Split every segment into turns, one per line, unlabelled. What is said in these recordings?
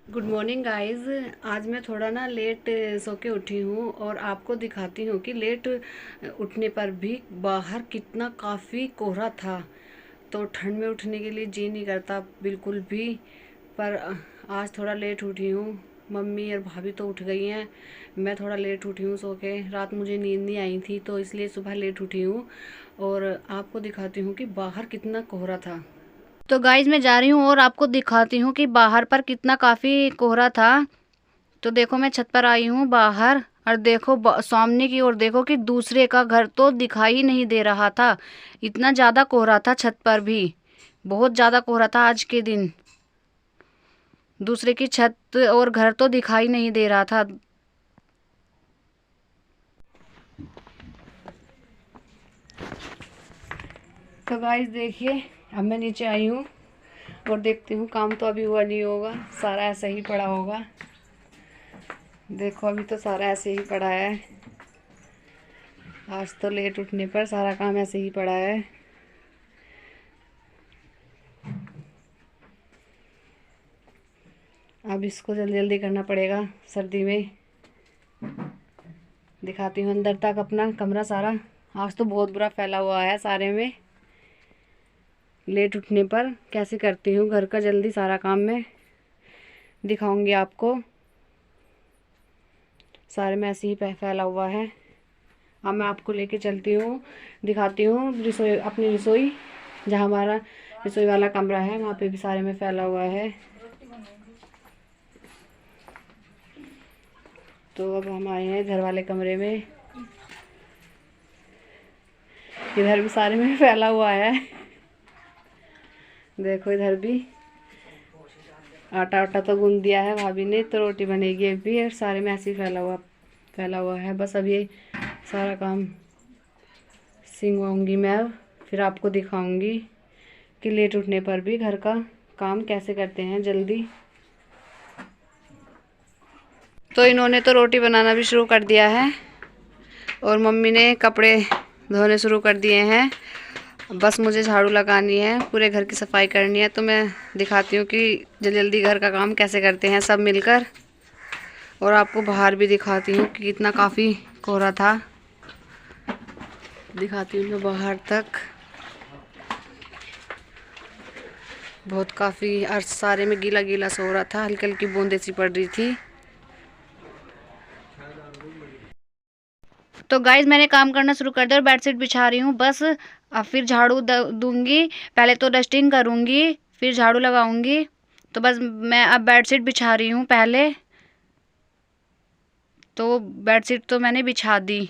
Good morning guys. आज मैं थोड़ा ना लेट सो के उठी हूँ और आपको दिखाती हूँ कि लेट उठने पर भी बाहर कितना काफ़ी कोहरा था। तो ठंड में उठने के लिए जी नहीं करता बिल्कुल भी। पर आज थोड़ा लेट उठी हूँ। मम्मी और भाभी तो उठ गई हैं, मैं थोड़ा लेट उठी हूँ सो के। रात मुझे नींद नहीं आई थी तो इसलिए सुबह लेट उठी हूँ और आपको दिखाती हूँ कि बाहर कितना कोहरा था। तो गाइज मैं जा रही हूँ और आपको दिखाती हूँ कि बाहर पर कितना काफ़ी कोहरा था। तो देखो मैं छत पर आई हूँ बाहर और देखो सामने की ओर देखो कि दूसरे का घर तो दिखाई ही नहीं दे रहा था। इतना ज़्यादा कोहरा था छत पर भी, बहुत ज़्यादा कोहरा था आज के दिन। दूसरे की छत और घर तो दिखाई नहीं दे रहा था। तो गाइस देखिए, अब मैं नीचे आई हूँ और देखती हूँ, काम तो अभी हुआ नहीं होगा, सारा ऐसा ही पड़ा होगा। देखो अभी तो सारा ऐसे ही पड़ा है। आज तो लेट उठने पर सारा काम ऐसे ही पड़ा है। अब इसको जल्दी जल्दी करना पड़ेगा सर्दी में। दिखाती हूँ अंदर तक अपना कमरा सारा। आज तो बहुत बुरा फैला हुआ है सारे में। लेट उठने पर कैसे करती हूँ घर का जल्दी सारा काम मैं दिखाऊंगी आपको। सारे में ऐसे ही फैला हुआ है। अब मैं आपको लेके चलती हूँ, दिखाती हूँ रसोई, अपनी रसोई जहाँ हमारा रसोई वाला कमरा है वहाँ पे भी सारे में फैला हुआ है। तो अब हम आए हैं घर वाले कमरे में। इधर भी सारे में फैला हुआ है। देखो इधर भी आटा आटा तो गूंद दिया है भाभी ने, तो रोटी बनेगी अभी। और सारे में ऐसे ही फैला हुआ है। बस अब ये सारा काम सिंगवाऊंगी मैं। फिर आपको दिखाऊंगी कि लेट उठने पर भी घर का काम कैसे करते हैं जल्दी। तो इन्होंने तो रोटी बनाना भी शुरू कर दिया है और मम्मी ने कपड़े धोने शुरू कर दिए हैं। बस मुझे झाड़ू लगानी है, पूरे घर की सफाई करनी है। तो मैं दिखाती हूँ कि जल्दी जल्दी घर का काम कैसे करते हैं सब मिलकर। और आपको बाहर भी दिखाती हूँ कि कितना काफ़ी कोहरा था। दिखाती हूँ मैं बाहर तक, बहुत काफ़ी। और सारे में गीला गीला सा हो रहा था, हल्की हल्की बूंदें सी पड़ रही थी। तो गाइज मैंने काम करना शुरू कर दिया और बेडशीट बिछा रही हूँ बस। अब फिर झाड़ू दूंगी। पहले तो डस्टिंग करूँगी, फिर झाड़ू लगाऊंगी। तो बस मैं अब बेडशीट बिछा रही हूँ पहले। तो बेडशीट तो मैंने बिछा दी,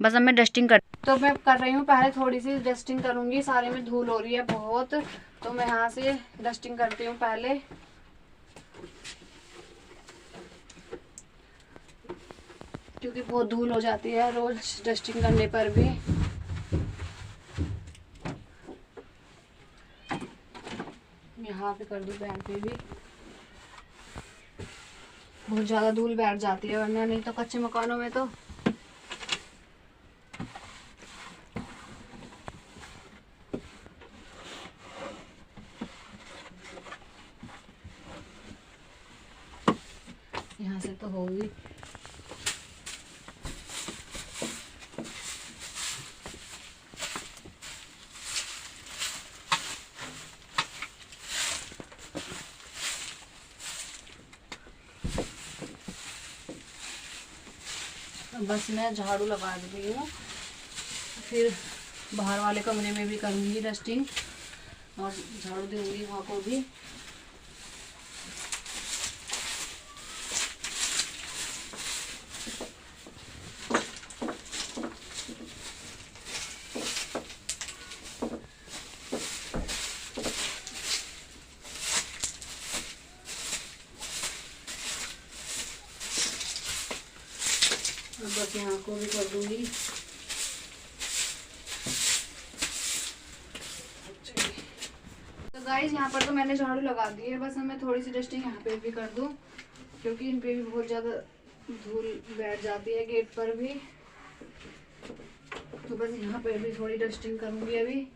बस अब मैं डस्टिंग तो मैं कर रही हूँ। पहले थोड़ी सी डस्टिंग करूँगी, सारे में धूल हो रही है बहुत। तो मैं यहाँ से डस्टिंग करती हूँ पहले, क्योंकि बहुत धूल हो जाती है रोज डस्टिंग करने पर भी। यहाँ पे कर दूँ बेड पे भी, बहुत ज़्यादा धूल बैठ जाती है, वरना नहीं तो कच्चे मकानों में तो यहाँ से तो होगी। बस मैं झाड़ू लगा रही हूँ, फिर बाहर वाले कमरे में भी करूँगी डस्टिंग और झाड़ू दूँगी वहाँ को भी। बस यहाँ को भी कर दूँगी। तो गाइस यहाँ पर तो मैंने झाड़ू लगा दी है, बस मैं थोड़ी सी डस्टिंग यहाँ पे भी कर दूँ, क्योंकि इन पे भी बहुत ज़्यादा धूल बैठ जाती है गेट पर भी। तो बस यहाँ पे भी थोड़ी डस्टिंग करूँगी अभी।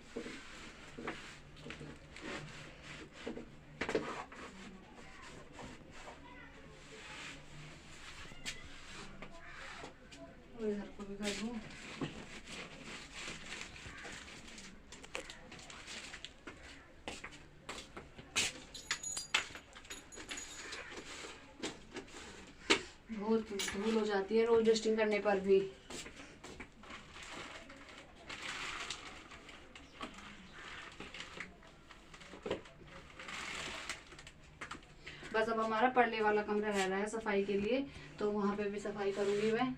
बहुत धूल हो जाती है रोज डस्टिंग करने पर भी। बस अब हमारा परले वाला कमरा रह रहा है सफाई के लिए, तो वहां पे भी सफाई करूंगी मैं।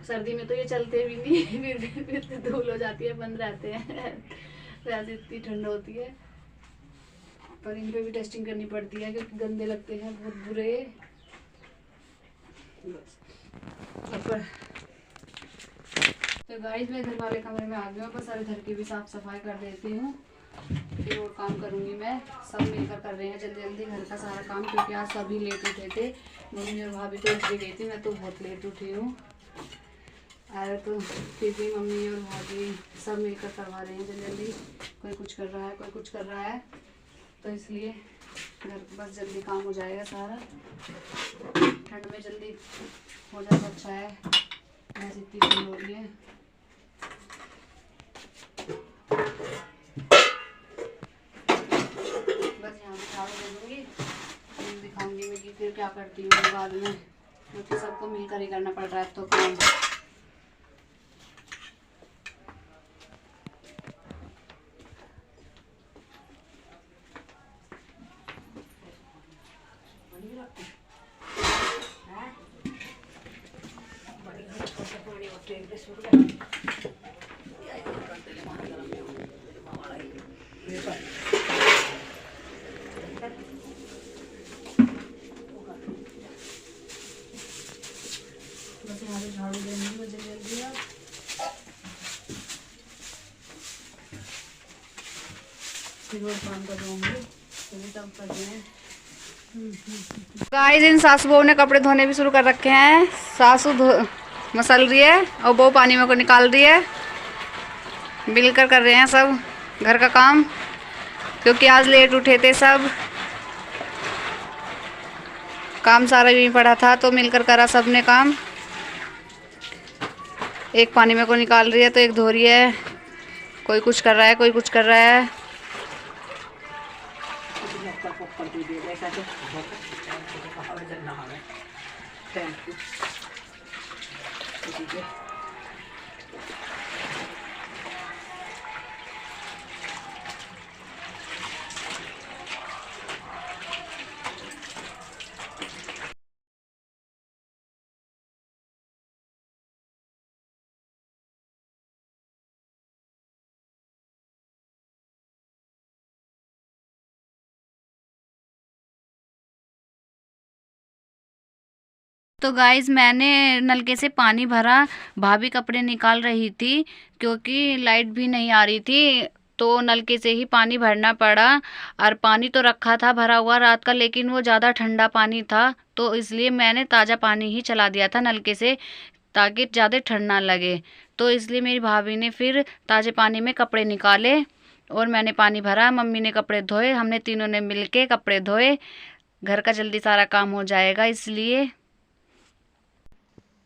सर्दी में तो ये चलते भी नहीं फिर धूल हो जाती है, बंद रहते हैं वैसे इतनी ठंड होती है, पर इन पे भी टेस्टिंग करनी पड़ती है क्योंकि गंदे लगते हैं बहुत बुरे। तो गाइस मैं इधर वाले कमरे में आ गई हूँ, बस अब इधर की भी साफ सफाई कर देती हूँ, फिर और काम करूँगी मैं। सब मिलकर कर रहे हैं जल्दी जल्दी घर का सारा काम, क्योंकि आज सभी लेट उठे थे। मम्मी और भाभी तो उठ गई थी, मैं तो बहुत लेट उठी हूँ। अरे तो फिर भी मम्मी और भाभी सब मिलकर करवा रहे हैं जल्दी जल्दी, कोई कुछ कर रहा है कोई कुछ कर रहा है, तो इसलिए घर बस जल्दी काम हो जाएगा सारा। ठंड में जल्दी हो जाए तो अच्छा है, बस इतनी ठंड हो रही है। बस यहाँ पे झाड़ू दे दूँगी, फिर दिखाऊंगी मैं कि फिर क्या करती हूँ बाद में, क्योंकि सबको मिलकर ही करना पड़ रहा है तो काम। बस यहाँ पे झाड़ू देंगी मैं जल्दी जल्दी अब, फिर और काम करवाऊंगी, तो सब कर रहे हैं। गाइस इन सासू बहू ने कपड़े धोने भी शुरू कर रखे हैं। सासू मसल रही है और बहू पानी में को निकाल रही है, मिलकर कर रहे हैं सब घर का काम, क्योंकि आज लेट उठे थे सब, काम सारा भी पड़ा था तो मिलकर करा सबने काम। एक पानी में को निकाल रही है तो एक धो रही है, कोई कुछ कर रहा है कोई कुछ कर रहा है। तो गाइज़ मैंने नलके से पानी भरा, भाभी कपड़े निकाल रही थी क्योंकि लाइट भी नहीं आ रही थी, तो नलके से ही पानी भरना पड़ा। और पानी तो रखा था भरा हुआ रात का, लेकिन वो ज़्यादा ठंडा पानी था, तो इसलिए मैंने ताज़ा पानी ही चला दिया था नलके से, ताकि ज़्यादा ठंड ना लगे। तो इसलिए मेरी भाभी ने फिर ताज़े पानी में कपड़े निकाले और मैंने पानी भरा, मम्मी ने कपड़े धोए, हमने तीनों ने मिल के कपड़े धोए। घर का जल्दी सारा काम हो जाएगा इसलिए।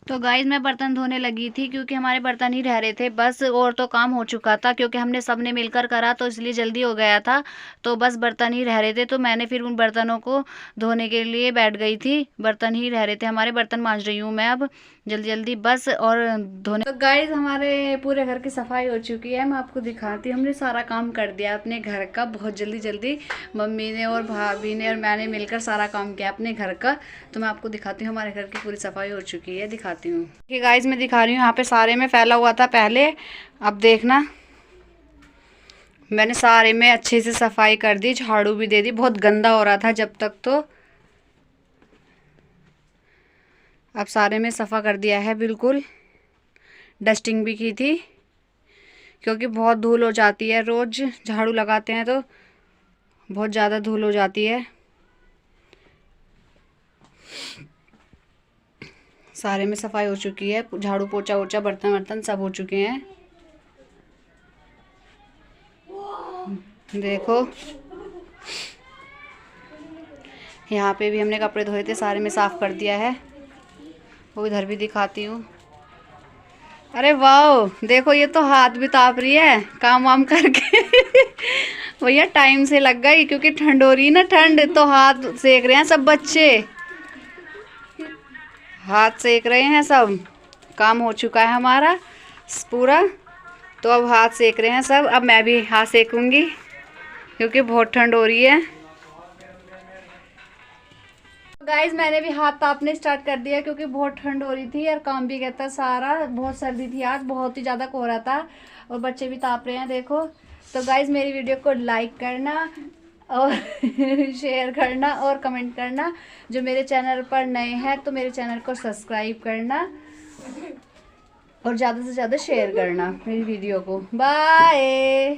तो गाइस मैं बर्तन धोने लगी थी क्योंकि हमारे बर्तन ही रह रहे थे बस, और तो काम हो चुका था क्योंकि हमने सबने मिलकर करा, तो इसलिए जल्दी हो गया था। तो बस बर्तन ही रह रहे थे, तो मैंने फिर उन बर्तनों को धोने के लिए बैठ गई थी। बर्तन ही रह रहे थे हमारे, बर्तन मांज रही हूँ मैं अब जल्दी जल्दी बस और धोने। तो गाइस हमारे पूरे घर की सफाई हो चुकी है, मैं आपको दिखाती हूँ। हमने सारा काम कर दिया अपने घर का बहुत जल्दी जल्दी, मम्मी ने और भाभी ने और मैंने मिलकर सारा काम किया अपने घर का। तो मैं आपको दिखाती हूँ, हमारे घर की पूरी सफाई हो चुकी है, दिखाती हूँ। कि गाइस मैं दिखा रही हूँ, यहाँ पे सारे में फैला हुआ था पहले, अब देखना मैंने सारे में अच्छे से सफाई कर दी, झाड़ू भी दे दी, बहुत गंदा हो रहा था जब तक, तो अब सारे में सफ़ा कर दिया है बिल्कुल। डस्टिंग भी की थी क्योंकि बहुत धूल हो जाती है, रोज़ झाड़ू लगाते हैं तो बहुत ज़्यादा धूल हो जाती है। सारे में सफाई हो चुकी है, झाड़ू पोछा वोछा बर्तन वर्तन सब हो चुके हैं। देखो यहाँ पे भी हमने कपड़े धोए थे, सारे में साफ़ कर दिया है। वो इधर भी दिखाती हूँ। अरे वाह देखो, ये तो हाथ भी ताप रही है काम वाम करके वो भैया टाइम से लग गई क्योंकि ठंड हो रही है ना, ठंड तो हाथ सेक रहे हैं सब बच्चे, हाथ सेक रहे हैं सब। काम हो चुका है हमारा पूरा, तो अब हाथ सेक रहे हैं सब। अब मैं भी हाथ सेकूंगी क्योंकि बहुत ठंड हो रही है। गाइज मैंने भी हाथ तापने स्टार्ट कर दिया क्योंकि बहुत ठंड हो रही थी और काम भी कहता सारा, बहुत सर्दी थी आज, बहुत ही ज़्यादा कोहरा था और बच्चे भी ताप रहे हैं देखो। तो गाइज मेरी वीडियो को लाइक करना और शेयर करना और कमेंट करना। जो मेरे चैनल पर नए हैं तो मेरे चैनल को सब्सक्राइब करना और ज़्यादा से ज़्यादा शेयर करना मेरी वीडियो को। बाय।